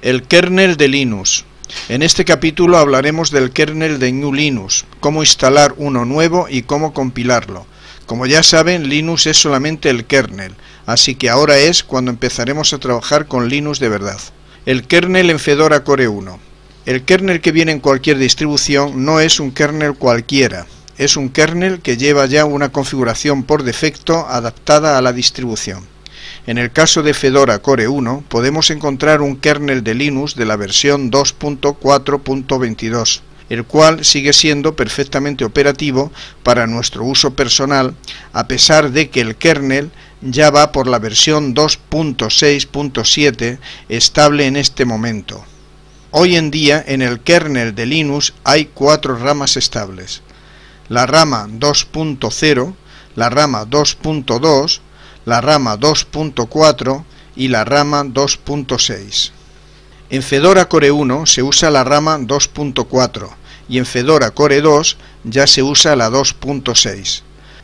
El kernel de Linux. En este capítulo hablaremos del kernel de GNU Linux, cómo instalar uno nuevo y cómo compilarlo. Como ya saben, Linux es solamente el kernel, así que ahora es cuando empezaremos a trabajar con Linux de verdad. El kernel en Fedora Core 1. El kernel que viene en cualquier distribución no es un kernel cualquiera, es un kernel que lleva ya una configuración por defecto adaptada a la distribución. En el caso de Fedora Core 1 podemos encontrar un kernel de Linux de la versión 2.4.22, el cual sigue siendo perfectamente operativo para nuestro uso personal, a pesar de que el kernel ya va por la versión 2.6.7 estable en este momento. Hoy en día en el kernel de Linux hay 4 ramas estables: la rama 2.0, la rama 2.2, la rama 2.4 y la rama 2.6. En Fedora Core 1 se usa la rama 2.4 y en Fedora Core 2 ya se usa la 2.6.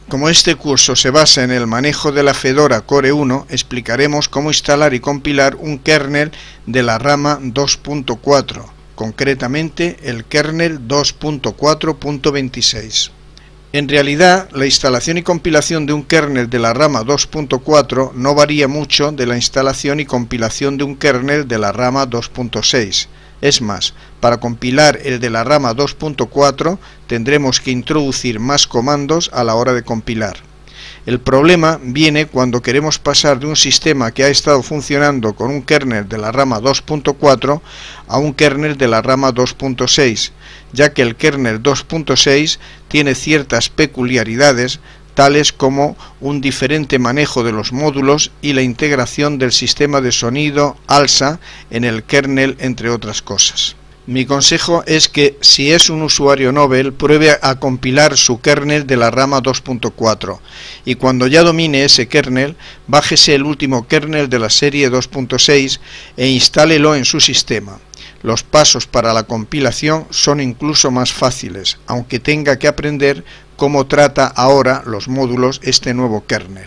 Como este curso se basa en el manejo de la Fedora Core 1, explicaremos cómo instalar y compilar un kernel de la rama 2.4, concretamente el kernel 2.4.26. En realidad, la instalación y compilación de un kernel de la rama 2.4 no varía mucho de la instalación y compilación de un kernel de la rama 2.6. Es más, para compilar el de la rama 2.4 tendremos que introducir más comandos a la hora de compilar. El problema viene cuando queremos pasar de un sistema que ha estado funcionando con un kernel de la rama 2.4 a un kernel de la rama 2.6, ya que el kernel 2.6 tiene ciertas peculiaridades, tales como un diferente manejo de los módulos y la integración del sistema de sonido ALSA en el kernel, entre otras cosas. Mi consejo es que, si es un usuario novel, pruebe a compilar su kernel de la rama 2.4 y cuando ya domine ese kernel, bájese el último kernel de la serie 2.6 e instálelo en su sistema. Los pasos para la compilación son incluso más fáciles, aunque tenga que aprender cómo trata ahora los módulos este nuevo kernel.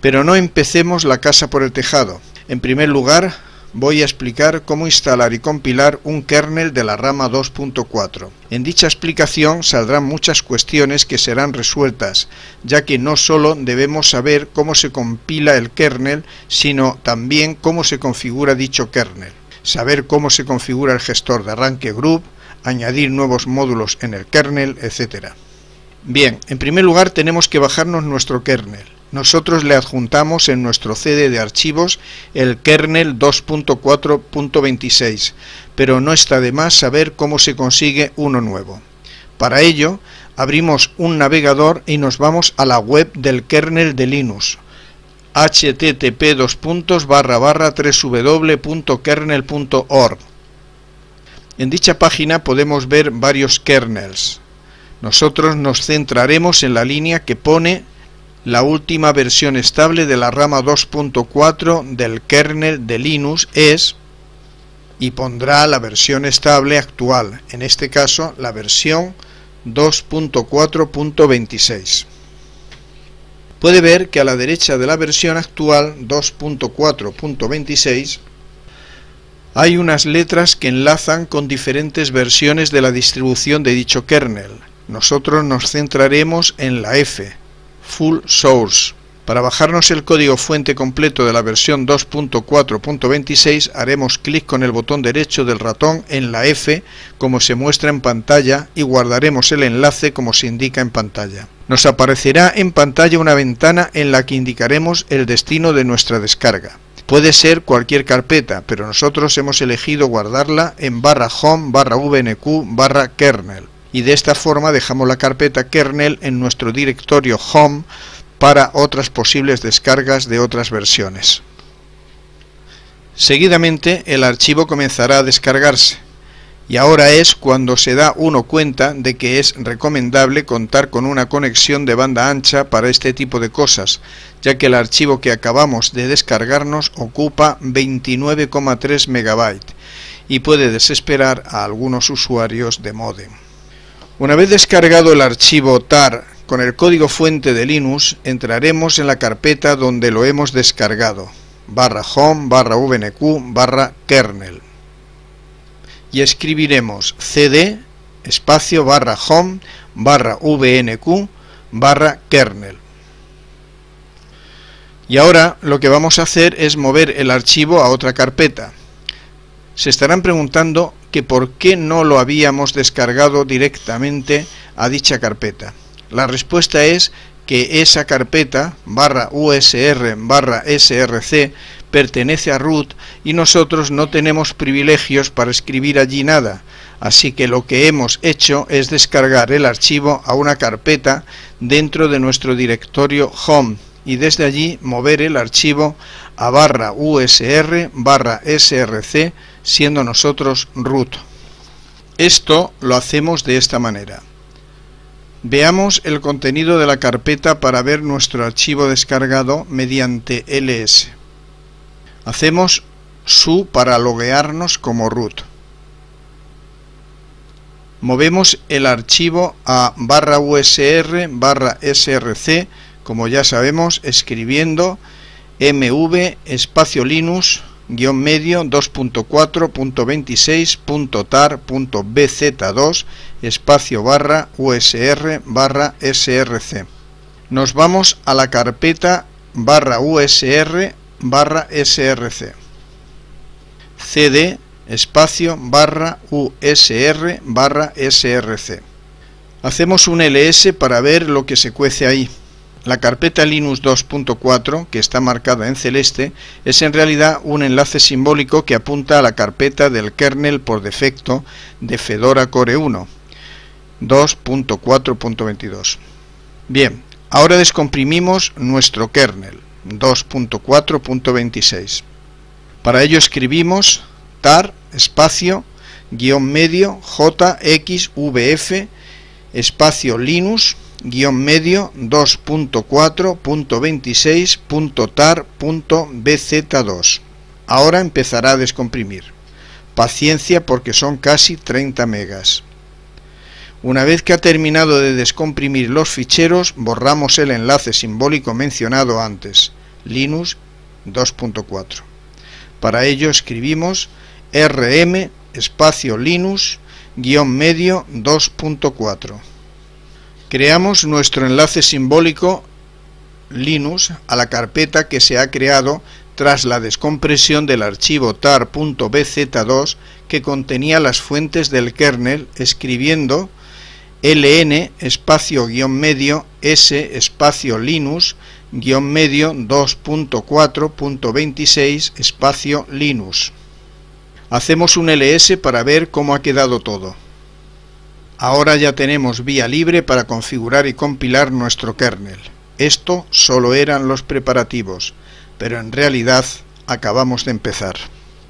Pero no empecemos la casa por el tejado. En primer lugar, voy a explicar cómo instalar y compilar un kernel de la rama 2.4. En dicha explicación saldrán muchas cuestiones que serán resueltas, ya que no solo debemos saber cómo se compila el kernel, sino también cómo se configura dicho kernel, saber cómo se configura el gestor de arranque group, añadir nuevos módulos en el kernel, etc. Bien, en primer lugar tenemos que bajarnos nuestro kernel. Nosotros le adjuntamos en nuestro CD de archivos el kernel 2.4.26, pero no está de más saber cómo se consigue uno nuevo. Para ello, abrimos un navegador y nos vamos a la web del kernel de Linux, http://www.kernel.org. En dicha página podemos ver varios kernels. Nosotros nos centraremos en la línea que pone la última versión estable de la rama 2.4 del kernel de Linux es, y pondrá la versión estable actual, en este caso la versión 2.4.26. Puede ver que a la derecha de la versión actual 2.4.26 hay unas letras que enlazan con diferentes versiones de la distribución de dicho kernel. Nosotros nos centraremos en la F, Full Source. Para bajarnos el código fuente completo de la versión 2.4.26 haremos clic con el botón derecho del ratón en la F como se muestra en pantalla y guardaremos el enlace como se indica en pantalla. Nos aparecerá en pantalla una ventana en la que indicaremos el destino de nuestra descarga. Puede ser cualquier carpeta, pero nosotros hemos elegido guardarla en /home/vnq/kernel. Y de esta forma dejamos la carpeta kernel en nuestro directorio home para otras posibles descargas de otras versiones. Seguidamente el archivo comenzará a descargarse y ahora es cuando se da uno cuenta de que es recomendable contar con una conexión de banda ancha para este tipo de cosas, ya que el archivo que acabamos de descargarnos ocupa 29,3 MB y puede desesperar a algunos usuarios de módem. Una vez descargado el archivo tar con el código fuente de Linux, entraremos en la carpeta donde lo hemos descargado, /home/vnq/kernel. y escribiremos cd espacio barra home barra vnq barra kernel. Y ahora lo que vamos a hacer es mover el archivo a otra carpeta. Se estarán preguntando que por qué no lo habíamos descargado directamente a dicha carpeta. La respuesta es que esa carpeta /usr/src pertenece a root y nosotros no tenemos privilegios para escribir allí nada, así que lo que hemos hecho es descargar el archivo a una carpeta dentro de nuestro directorio home y desde allí mover el archivo a /usr/src siendo nosotros root. Esto lo hacemos de esta manera. Veamos el contenido de la carpeta para ver nuestro archivo descargado mediante ls. Hacemos su para loguearnos como root. Movemos el archivo a /usr/src, como ya sabemos, escribiendo mv espacio linux -medio 2.4.26.tar.bz2 espacio /usr/src. Nos vamos a la carpeta /usr/src. cd espacio /usr/src. Hacemos un ls para ver lo que se cuece ahí. La carpeta Linux 2.4, que está marcada en celeste, es en realidad un enlace simbólico que apunta a la carpeta del kernel por defecto de Fedora Core 1, 2.4.22. Bien, ahora descomprimimos nuestro kernel, 2.4.26. Para ello escribimos tar espacio -medio jxvf espacio linux -medio 2.4.26.tar.bz2. Ahora empezará a descomprimir. Paciencia porque son casi 30 megas. Una vez que ha terminado de descomprimir los ficheros, borramos el enlace simbólico mencionado antes, Linux 2.4. Para ello escribimos rm espacio linux -medio 2.4. Creamos nuestro enlace simbólico Linux a la carpeta que se ha creado tras la descompresión del archivo tar.bz2 que contenía las fuentes del kernel, escribiendo ln espacio -medio s espacio linux -medio 2.4.26 espacio linux. Hacemos un ls para ver cómo ha quedado todo. Ahora ya tenemos vía libre para configurar y compilar nuestro kernel. Esto solo eran los preparativos, pero en realidad acabamos de empezar.